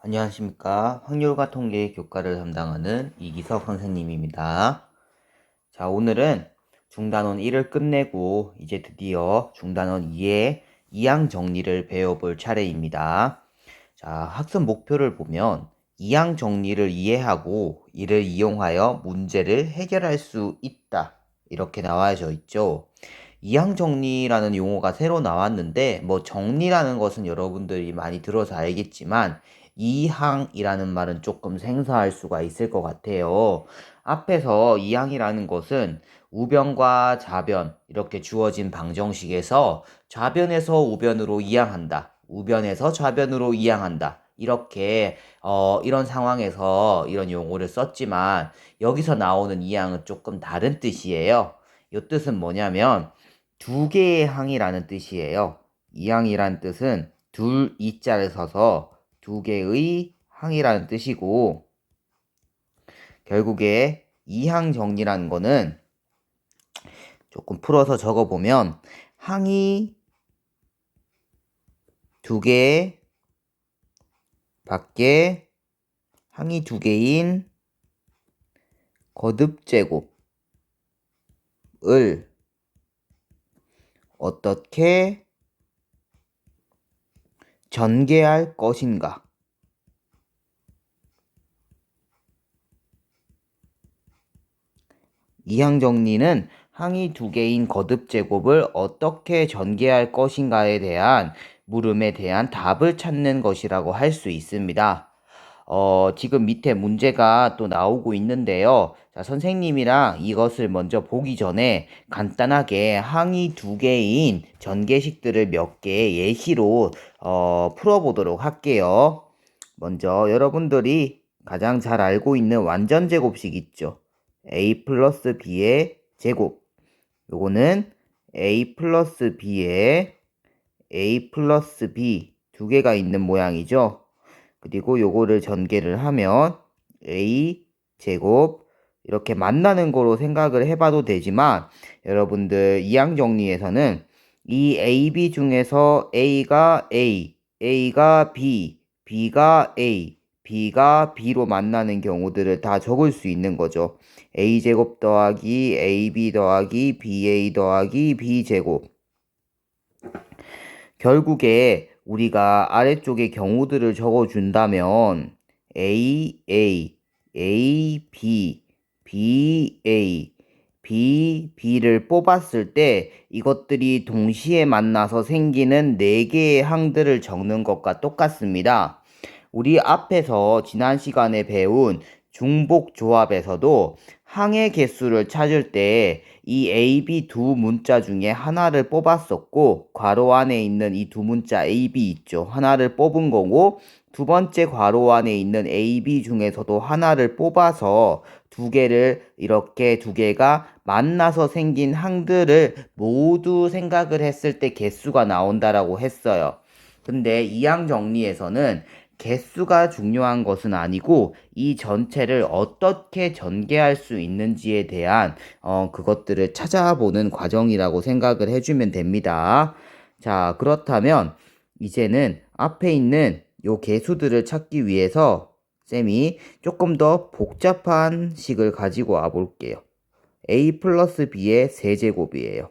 안녕하십니까. 확률과 통계 교과를 담당하는 이기석 선생님입니다. 자, 오늘은 중단원 1을 끝내고 이제 드디어 중단원 2의 이항 정리를 배워볼 차례입니다. 자, 학습 목표를 보면 이항 정리를 이해하고 이를 이용하여 문제를 해결할 수 있다. 이렇게 나와져 있죠. 이항 정리라는 용어가 새로 나왔는데 정리라는 것은 여러분들이 많이 들어서 알겠지만 이항이라는 말은 조금 생소할 수가 있을 것 같아요. 앞에서 이항이라는 것은 우변과 좌변 이렇게 주어진 방정식에서 좌변에서 우변으로 이항한다. 우변에서 좌변으로 이항한다. 이렇게 이런 상황에서 이런 용어를 썼지만 여기서 나오는 이항은 조금 다른 뜻이에요. 이 뜻은 뭐냐면 두 개의 항이라는 뜻이에요. 이항이란 뜻은 둘 이자를 써서 두 개의 항이라는 뜻이고, 결국에 이항 정리라는 거는 조금 풀어서 적어보면 항이 두 개 밖에 항이 두 개인 거듭제곱을 어떻게 전개할 것인가. 이항 정리는 항이 두 개인 거듭제곱을 어떻게 전개할 것인가에 대한 물음에 대한 답을 찾는 것이라고 할 수 있습니다. 지금 밑에 문제가 또 나오고 있는데요. 자, 선생님이랑 이것을 먼저 보기 전에 간단하게 항이 두 개인 전개식들을 몇 개 예시로 풀어보도록 할게요. 먼저 여러분들이 가장 잘 알고 있는 완전제곱식 있죠. a 플러스 b의 제곱. 요거는 a 플러스 b에 a 플러스 b 두 개가 있는 모양이죠. 그리고 요거를 전개를 하면 a 제곱 이렇게 만나는 거로 생각을 해봐도 되지만 여러분들 이항 정리에서는 이 ab 중에서 a가 a, a가 b, b가 a, b가 b로 만나는 경우들을 다 적을 수 있는 거죠. a제곱 더하기 ab 더하기 ba 더하기 b제곱. 결국에 우리가 아래쪽에 경우들을 적어준다면 A, A, A, B, B, A, B, B를 뽑았을 때 이것들이 동시에 만나서 생기는 4개의 항들을 적는 것과 똑같습니다. 우리 앞에서 지난 시간에 배운 중복 조합에서도 항의 개수를 찾을 때 이 A, B 두 문자 중에 하나를 뽑았었고 괄호 안에 있는 이 두 문자 A, B 있죠. 하나를 뽑은 거고 두 번째 괄호 안에 있는 A, B 중에서도 하나를 뽑아서 두 개를 이렇게 두 개가 만나서 생긴 항들을 모두 생각을 했을 때 개수가 나온다라고 했어요. 근데 이항 정리에서는 개수가 중요한 것은 아니고 이 전체를 어떻게 전개할 수 있는지에 대한 그것들을 찾아보는 과정이라고 생각을 해주면 됩니다. 자, 그렇다면 이제는 앞에 있는 요 개수들을 찾기 위해서 쌤이 조금 더 복잡한 식을 가지고 와 볼게요. a 플러스 b의 세제곱이에요.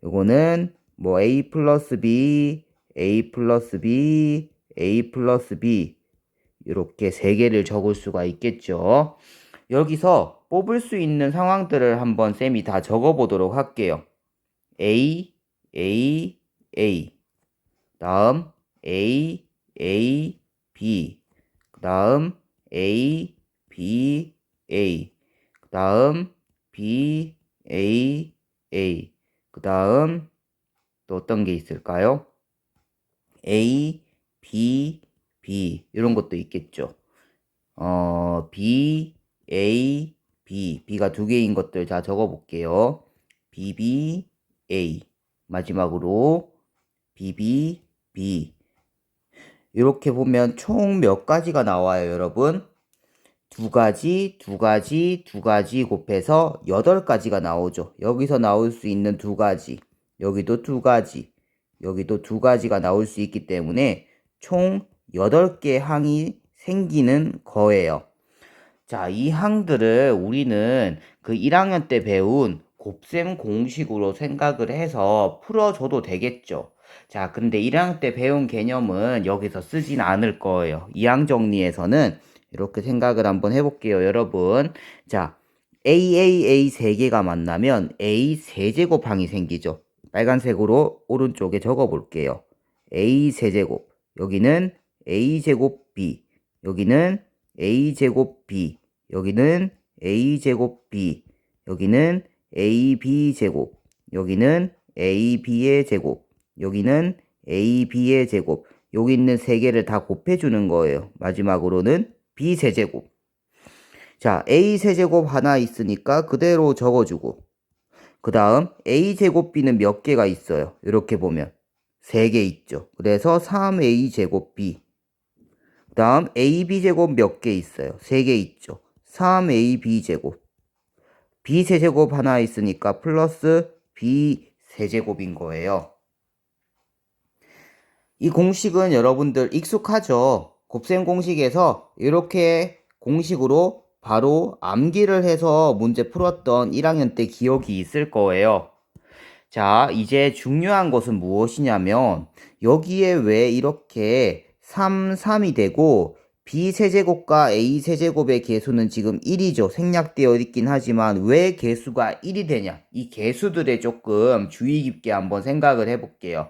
요거는 a 플러스 b, a 플러스 b, a 플러스 b 이렇게 세 개를 적을 수가 있겠죠. 여기서 뽑을 수 있는 상황들을 한번 쌤이 다 적어 보도록 할게요. A, A, A 다음 A, A, B 그 다음 A, B, A 그 다음 B, A, A 그 다음 또 어떤 게 있을까요? A, B, B 이런 것도 있겠죠. B, A, B B가 두 개인 것들 다 적어 볼게요. B, B, A 마지막으로 B, B, B 이렇게 보면 총 몇 가지가 나와요, 여러분? 두 가지, 두 가지, 두 가지 곱해서 8가지가 나오죠. 여기서 나올 수 있는 두 가지, 여기도 두 가지, 여기도 두 가지가 나올 수 있기 때문에 총 8개 항이 생기는 거예요. 자, 이 항들을 우리는 그 1학년 때 배운 곱셈 공식으로 생각을 해서 풀어줘도 되겠죠. 자, 근데 1학년 때 배운 개념은 여기서 쓰진 않을 거예요. 2항 정리에서는 이렇게 생각을 한번 해볼게요, 여러분. 자, AAA 3개가 만나면 A 세제곱항이 생기죠. 빨간색으로 오른쪽에 적어 볼게요. A 세제곱. 여기는 A제곱 B. 여기는 A제곱 B. 여기는 A제곱 B. 여기는 AB제곱. 여기는 AB의 제곱. 여기는 AB의 제곱. 여기 있는 3개를 다 곱해주는 거예요. 마지막으로는 B세제곱. 자, A세제곱 하나 있으니까 그대로 적어주고, 그 다음 A제곱 B는 몇 개가 있어요? 이렇게 보면 3개 있죠. 그래서 3A제곱 B. 그 다음 AB제곱 몇 개 있어요? 3개 있죠. 3AB제곱. B세제곱 하나 있으니까 플러스 B세제곱인 거예요. 이 공식은 여러분들 익숙하죠? 곱셈 공식에서 이렇게 공식으로 바로 암기를 해서 문제 풀었던 1학년 때 기억이 있을 거예요. 자, 이제 중요한 것은 무엇이냐면 여기에 왜 이렇게 3, 3이 되고 B세제곱과 A세제곱의 개수는 지금 1이죠. 생략되어 있긴 하지만 왜 개수가 1이 되냐? 이 개수들에 조금 주의 깊게 한번 생각을 해볼게요.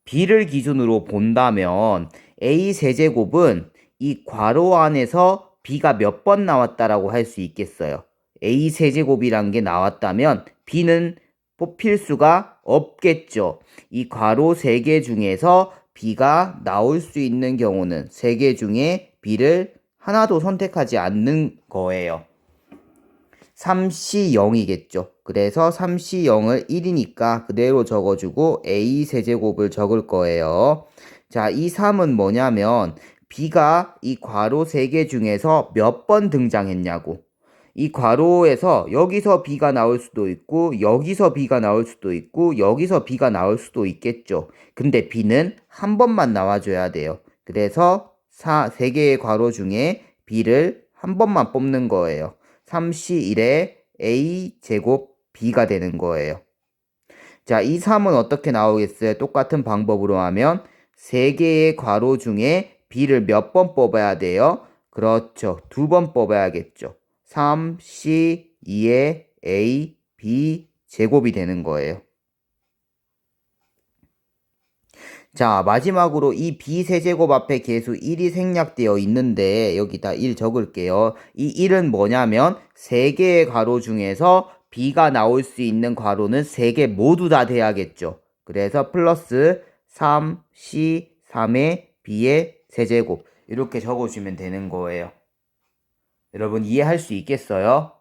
B를 기준으로 본다면 A세제곱은 이 괄호 안에서 B가 몇 번 나왔다라고 할 수 있겠어요. A세제곱이란 게 나왔다면 B는 뽑힐 수가 없겠죠. 이 괄호 3개 중에서 B가 나올 수 있는 경우는 3개 중에 B를 하나도 선택하지 않는 거예요. 3C 0이겠죠. 그래서 3C 0을 1이니까 그대로 적어주고 A 세제곱을 적을 거예요. 자, 이 3은 뭐냐면 B가 이 괄호 3개 중에서 몇 번 등장했냐고. 이 괄호에서 여기서 B가 나올 수도 있고 여기서 B가 나올 수도 있고 여기서 B가 나올 수도 있겠죠. 근데 B는 한 번만 나와줘야 돼요. 그래서 3개의 괄호 중에 B를 한 번만 뽑는 거예요. 3C1에 A제곱 B가 되는 거예요. 자, 이 3은 어떻게 나오겠어요? 똑같은 방법으로 하면 3개의 괄호 중에 B를 몇 번 뽑아야 돼요? 그렇죠. 2번 뽑아야겠죠. 3C2에 A, B 제곱이 되는 거예요. 자, 마지막으로 이 B세제곱 앞에 개수 1이 생략되어 있는데 여기다 1 적을게요. 이 1은 뭐냐면 3개의 괄호 중에서 B가 나올 수 있는 괄호는 3개 모두 다 돼야겠죠. 그래서 플러스 3C 3의 B의 세제곱 이렇게 적어주면 되는 거예요. 여러분 이해할 수 있겠어요?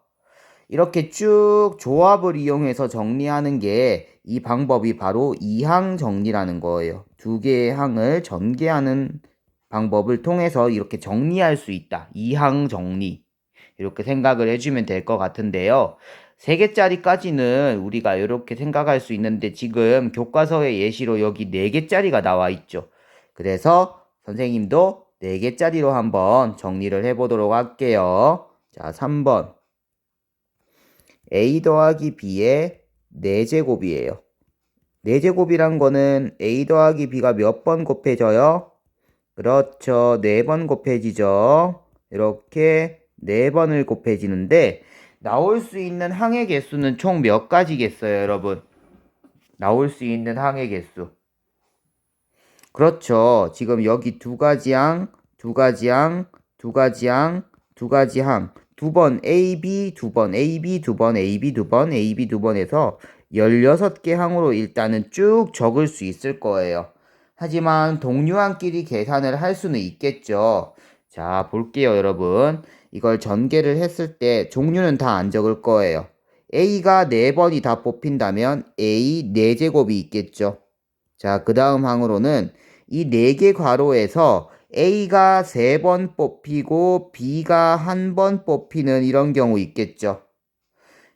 이렇게 쭉 조합을 이용해서 정리하는 게 이 방법이 바로 2항 정리라는 거예요. 2개의 항을 전개하는 방법을 통해서 이렇게 정리할 수 있다. 2항 정리. 이렇게 생각을 해주면 될 것 같은데요. 3개짜리까지는 우리가 이렇게 생각할 수 있는데 지금 교과서의 예시로 여기 4개짜리가 나와 있죠. 그래서 선생님도 4개짜리로 한번 정리를 해보도록 할게요. 자, 3번. A 더하기 B의 4제곱이에요. 4제곱이란 거는 A 더하기 B가 몇 번 곱해져요? 그렇죠. 4번 곱해지죠. 이렇게 4번을 곱해지는데 나올 수 있는 항의 개수는 총 몇 가지겠어요, 여러분? 나올 수 있는 항의 개수. 그렇죠. 지금 여기 2가지 항, 2가지 항, 2가지 항, 2가지 항. 2번 AB 2번, AB 2번, AB 2번, AB 2번 해서 16개 항으로 일단은 쭉 적을 수 있을 거예요. 하지만 동류항끼리 계산을 할 수는 있겠죠. 자, 볼게요, 여러분. 이걸 전개를 했을 때 종류는 다 안 적을 거예요. A가 4번이 다 뽑힌다면 A 4제곱이 있겠죠. 자, 그 다음 항으로는 이 4개 괄호에서 A가 3번 뽑히고 B가 1번 뽑히는 이런 경우 있겠죠.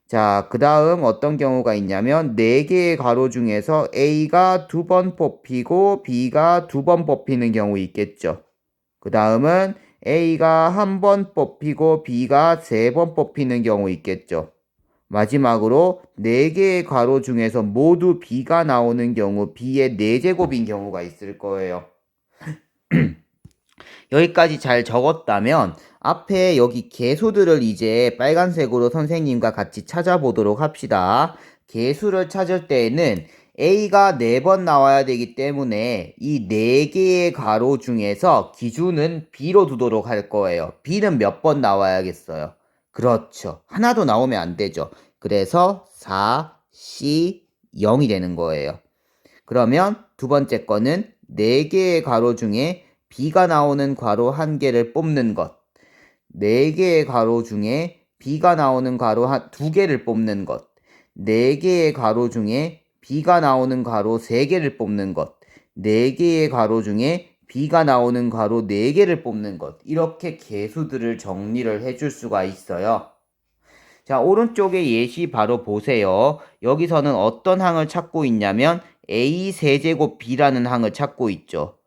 자, 그 다음 어떤 경우가 있냐면 4개의 괄호 중에서 A가 2번 뽑히고 B가 2번 뽑히는 경우 있겠죠. 그 다음은 A가 한 번 뽑히고 B가 3번 뽑히는 경우 있겠죠. 마지막으로 4개의 괄호 중에서 모두 B가 나오는 경우 B의 4제곱인 경우가 있을 거예요. 여기까지 잘 적었다면 앞에 여기 개수들을 이제 빨간색으로 선생님과 같이 찾아보도록 합시다. 개수를 찾을 때에는 A가 4번 나와야 되기 때문에 이 4개의 괄호 중에서 기준은 B로 두도록 할 거예요. B는 몇 번 나와야겠어요? 그렇죠. 하나도 나오면 안 되죠. 그래서 4, C, 0이 되는 거예요. 그러면 두 번째 거는 4개의 괄호 중에 B가 나오는 괄호 1개를 뽑는 것. 4개의 괄호 중에 B가 나오는 괄호 2개를 뽑는 것. 4개의 괄호 중에 B가 나오는 괄호 3개를 뽑는 것. 4개의 괄호 중에 B가 나오는 괄호 4개를 뽑는 것. 이렇게 개수들을 정리를 해줄 수가 있어요. 자, 오른쪽에 예시 바로 보세요. 여기서는 어떤 항을 찾고 있냐면 A 세제곱 B라는 항을 찾고 있죠.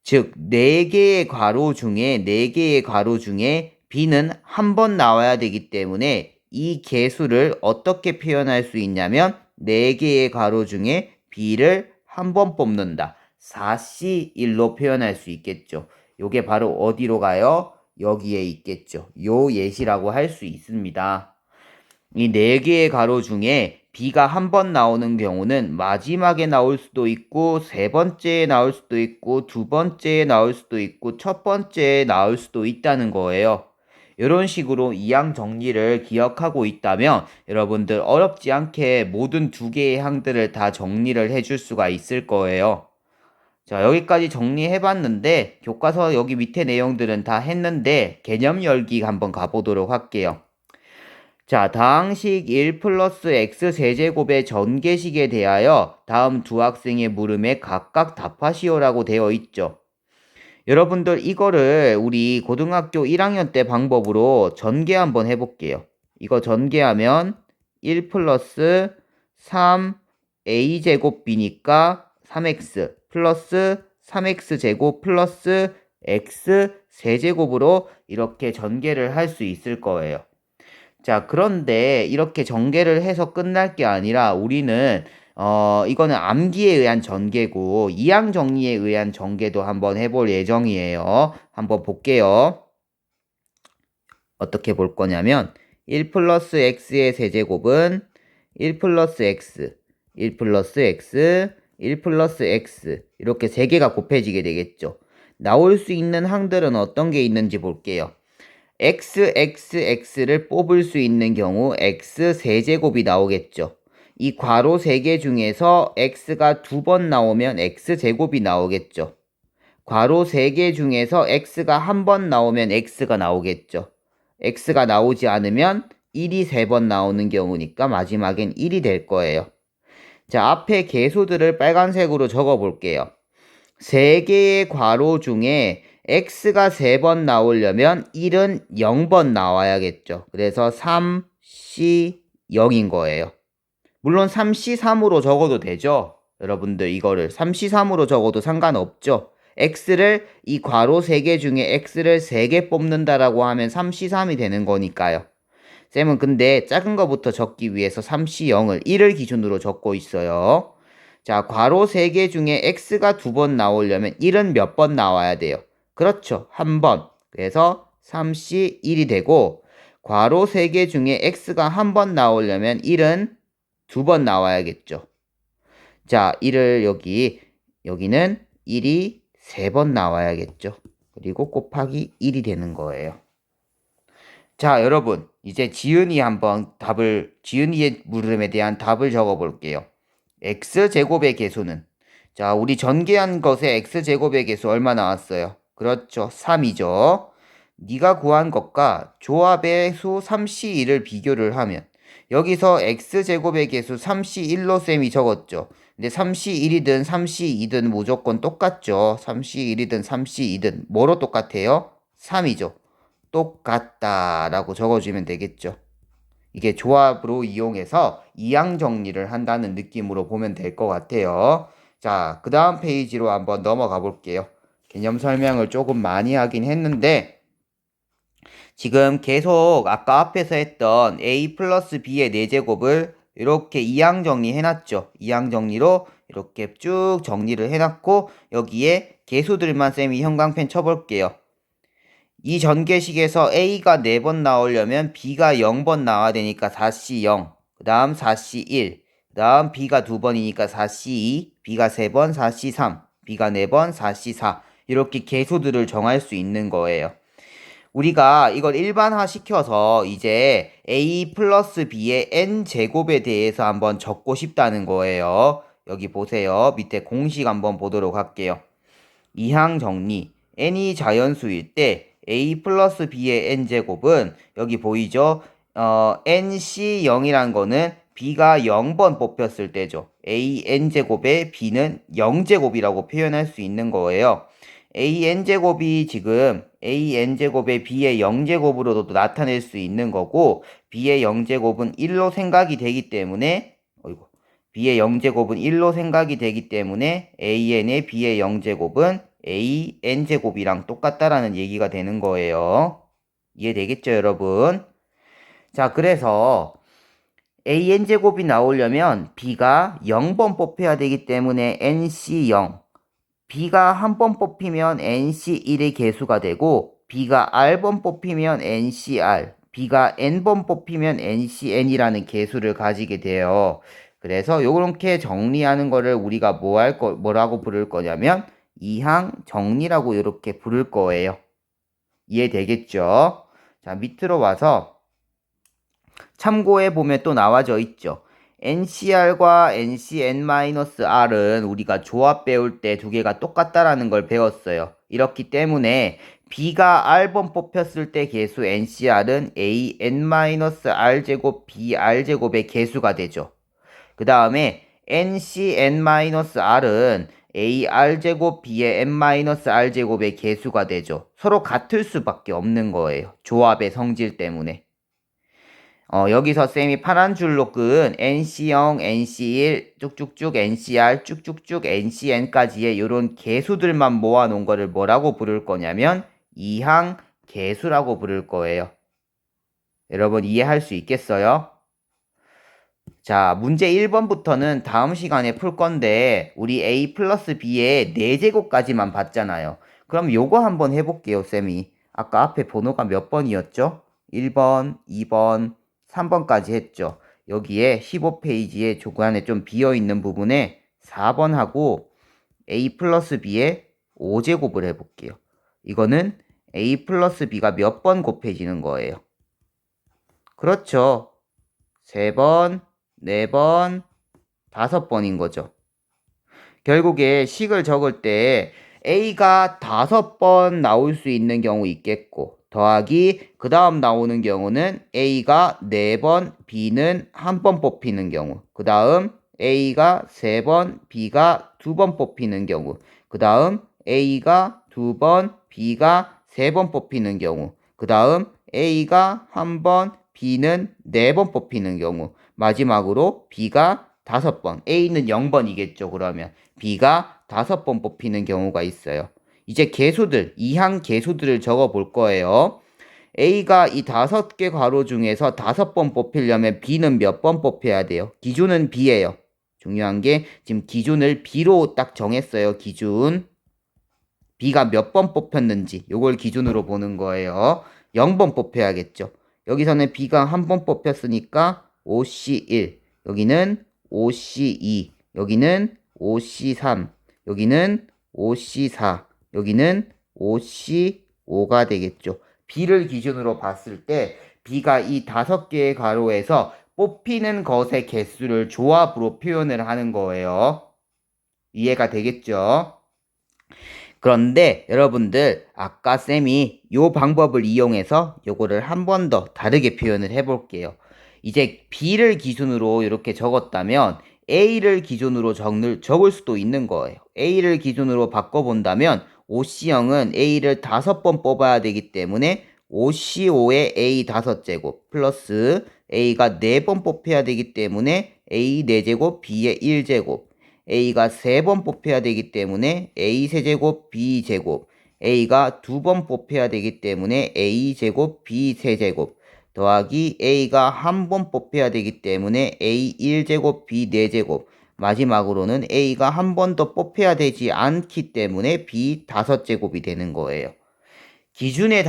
즉 4개의 괄호 중에 B는 한 번 나와야 되기 때문에 이 개수를 어떻게 표현할 수 있냐면 4개의 괄호 중에 B를 한 번 뽑는다. 4C1로 표현할 수 있겠죠. 요게 바로 어디로 가요? 여기에 있겠죠. 요 예시라고 할 수 있습니다. 이 4개의 괄호 중에 B가 한 번 나오는 경우는 마지막에 나올 수도 있고 3번째에 나올 수도 있고 2번째에 나올 수도 있고 첫 번째에 나올 수도 있다는 거예요. 이런 식으로 이항 정리를 기억하고 있다면 여러분들 어렵지 않게 모든 2개의 항들을 다 정리를 해줄 수가 있을 거예요. 자, 여기까지 정리해봤는데 교과서 여기 밑에 내용들은 다 했는데 개념 열기 한번 가보도록 할게요. 자, 다항식 1 플러스 x 세제곱의 전개식에 대하여 다음 두 학생의 물음에 각각 답하시오라고 되어 있죠. 여러분들 이거를 우리 고등학교 1학년 때 방법으로 전개 한번 해볼게요. 이거 전개하면 1 플러스 3a제곱 b니까 3x 플러스 3x제곱 플러스 x 세제곱으로 이렇게 전개를 할 수 있을 거예요. 자, 그런데 이렇게 전개를 해서 끝날 게 아니라 우리는 이거는 암기에 의한 전개고 이항 정리에 의한 전개도 한번 해볼 예정이에요. 한번 볼게요. 어떻게 볼 거냐면 1 플러스 x의 세제곱은 1 플러스 x, 1 플러스 x, 1 플러스 x 이렇게 3개가 곱해지게 되겠죠. 나올 수 있는 항들은 어떤 게 있는지 볼게요. xxx를 뽑을 수 있는 경우 x 세제곱이 나오겠죠. 이 괄호 3개 중에서 x가 2번 나오면 x제곱이 나오겠죠. 괄호 3개 중에서 x가 한 번 나오면 x가 나오겠죠. x가 나오지 않으면 1이 3번 나오는 경우니까 마지막엔 1이 될 거예요. 자, 앞에 개수들을 빨간색으로 적어 볼게요. 3개의 괄호 중에 x가 3번 나오려면 1은 0번 나와야겠죠. 그래서 3c 0인 거예요. 물론 3c 3으로 적어도 되죠. 여러분들 이거를 3c 3으로 적어도 상관없죠. x를 이 괄호 3개 중에 x를 3개 뽑는다라고 하면 3c 3이 되는 거니까요. 쌤은 근데 작은 거부터 적기 위해서 3c 0을 1을 기준으로 적고 있어요. 자, 괄호 3개 중에 x가 2번 나오려면 1은 몇 번 나와야 돼요? 그렇죠. 한 번. 그래서 3c 1이 되고 괄호 3개 중에 x가 한 번 나오려면 1은 2번 나와야겠죠. 자, 1을 여기는 1이 3번 나와야겠죠. 그리고 곱하기 1이 되는 거예요. 자, 여러분 이제 지은이의 물음에 대한 답을 적어 볼게요. x제곱의 개수는 자, 우리 전개한 것의 x제곱의 개수 얼마 나왔어요? 그렇죠. 3이죠. 네가 구한 것과 조합의 수 3c1을 비교를 하면 여기서 x제곱의 개수 3c1로 쌤이 적었죠. 근데 3c1이든 3c2든 무조건 똑같죠. 3c1이든 3c2든 뭐로 똑같아요? 3이죠. 똑같다라고 적어주면 되겠죠. 이게 조합으로 이용해서 이항 정리를 한다는 느낌으로 보면 될 것 같아요. 자, 그 다음 페이지로 한번 넘어가 볼게요. 개념 설명을 조금 많이 하긴 했는데 지금 계속 아까 앞에서 했던 a 플러스 b의 4제곱을 이렇게 이항 정리해놨죠. 이항 정리로 이렇게 쭉 정리를 해놨고 여기에 계수들만 쌤이 형광펜 쳐볼게요. 이 전개식에서 a가 4번 나오려면 b가 0번 나와야 되니까 4c 0, 그 다음 4c 1, 그 다음 b가 2번이니까 4c 2, b가 3번 4c 3, b가 4번 4c 4 이렇게 계수들을 정할 수 있는 거예요. 우리가 이걸 일반화 시켜서 이제 a 플러스 b의 n제곱에 대해서 한번 적고 싶다는 거예요. 여기 보세요. 밑에 공식 한번 보도록 할게요. 이항 정리. n이 자연수일 때 a 플러스 b의 n제곱은 여기 보이죠? nc0이란 거는 b가 0번 뽑혔을 때죠. a n제곱에 b는 0제곱이라고 표현할 수 있는 거예요. a n제곱이 지금 a n제곱에 b의 0제곱으로도 나타낼 수 있는 거고 b의 0제곱은 1로 생각이 되기 때문에 b의 0제곱은 1로 생각이 되기 때문에 an의 b의 0제곱은 a n제곱이랑 똑같다라는 얘기가 되는 거예요. 이해되겠죠, 여러분? 자, 그래서 a n제곱이 나오려면 b가 0번 뽑혀야 되기 때문에 nc0, b가 한 번 뽑히면 nc1의 개수가 되고 b가 r번 뽑히면 ncr, b가 n번 뽑히면 ncn이라는 개수를 가지게 돼요. 그래서 요렇게 정리하는 거를 우리가 뭐라고 부를 거냐면 이항 정리라고 이렇게 부를 거예요. 이해되겠죠? 자, 밑으로 와서 참고해 보면 또 나와져 있죠. NCR과 NCN-R은 우리가 조합 배울 때 두 개가 똑같다라는 걸 배웠어요. 이렇기 때문에 B가 R번 뽑혔을 때 개수 NCR은 AN-R제곱 BR제곱의 개수가 되죠. 그 다음에 NCN-R은 AR제곱 B의 N-R제곱의 개수가 되죠. 서로 같을 수밖에 없는 거예요. 조합의 성질 때문에. 여기서 쌤이 파란 줄로 끈 NC0, NC1, 쭉쭉쭉 NCR, 쭉쭉쭉 NCN까지의 요런 개수들만 모아놓은 거를 뭐라고 부를 거냐면 이항 개수라고 부를 거예요. 여러분 이해할 수 있겠어요? 자, 문제 1번부터는 다음 시간에 풀 건데 우리 A 플러스 B의 4제곱까지만 봤잖아요. 그럼 요거 한번 해볼게요, 쌤이. 아까 앞에 번호가 몇 번이었죠? 1번, 2번, 3번까지 했죠. 여기에 15페이지에 조간에 좀 비어있는 부분에 4번하고 A 플러스 B의 5제곱을 해볼게요. 이거는 A 플러스 B가 몇 번 곱해지는 거예요. 그렇죠. 3번, 4번, 5번인 거죠. 결국에 식을 적을 때 A가 5번 나올 수 있는 경우 있겠고 더하기 그 다음 나오는 경우는 A가 4번, B는 1번 뽑히는 경우 그 다음 A가 3번, B가 2번 뽑히는 경우 그 다음 A가 2번, B가 3번 뽑히는 경우 그 다음 A가 1번, B는 4번 뽑히는 경우 마지막으로 B가 5번, A는 0번이겠죠. 그러면 B가 5번 뽑히는 경우가 있어요. 이제 개수들, 이항 개수들을 적어 볼 거예요. A가 이 5개 괄호 중에서 5번 뽑히려면 B는 몇 번 뽑혀야 돼요? 기준은 B예요. 중요한 게 지금 기준을 B로 딱 정했어요. 기준. B가 몇 번 뽑혔는지 요걸 기준으로 보는 거예요. 0번 뽑혀야겠죠. 여기서는 B가 한 번 뽑혔으니까 OC1, 여기는 OC2, 여기는 OC3, 여기는 OC4, 여기는 OC5가 되겠죠. B를 기준으로 봤을 때 B가 이 5개의 가로에서 뽑히는 것의 개수를 조합으로 표현을 하는 거예요. 이해가 되겠죠? 그런데 여러분들 아까 쌤이 요 방법을 이용해서 요거를 한 번 더 다르게 표현을 해볼게요. 이제 B를 기준으로 이렇게 적었다면 A를 기준으로 적을 수도 있는 거예요. A를 기준으로 바꿔본다면 OC0은 A를 5번 뽑아야 되기 때문에 OC5의 A 5제곱 플러스 A가 4번 뽑혀야 되기 때문에 A 4제곱 B의 1제곱 A가 3번 뽑혀야 되기 때문에 A 세제곱 B 제곱 A가 2번 뽑혀야 되기 때문에 A제곱 B 세제곱 더하기 A가 1번 뽑혀야 되기 때문에 A 1제곱 B 4제곱 마지막으로는 A가 한 번 더 뽑혀야 되지 않기 때문에 B 5제곱이 되는 거예요. 기준에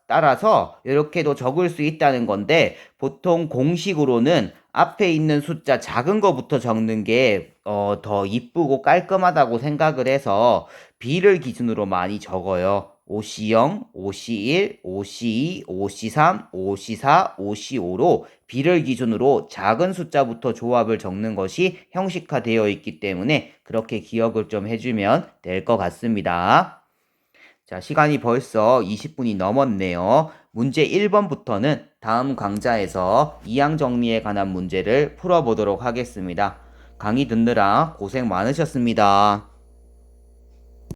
따라서 이렇게도 적을 수 있다는 건데 보통 공식으로는 앞에 있는 숫자 작은 거부터 적는 게 더 이쁘고 깔끔하다고 생각을 해서 B를 기준으로 많이 적어요. 5C0, 5C1, 5C2, 5C3, 5C4, 5C5로 B를 기준으로 작은 숫자부터 조합을 적는 것이 형식화되어 있기 때문에 그렇게 기억을 좀 해주면 될 것 같습니다. 자, 시간이 벌써 20분이 넘었네요. 문제 1번부터는 다음 강좌에서 이항 정리에 관한 문제를 풀어보도록 하겠습니다. 강의 듣느라 고생 많으셨습니다.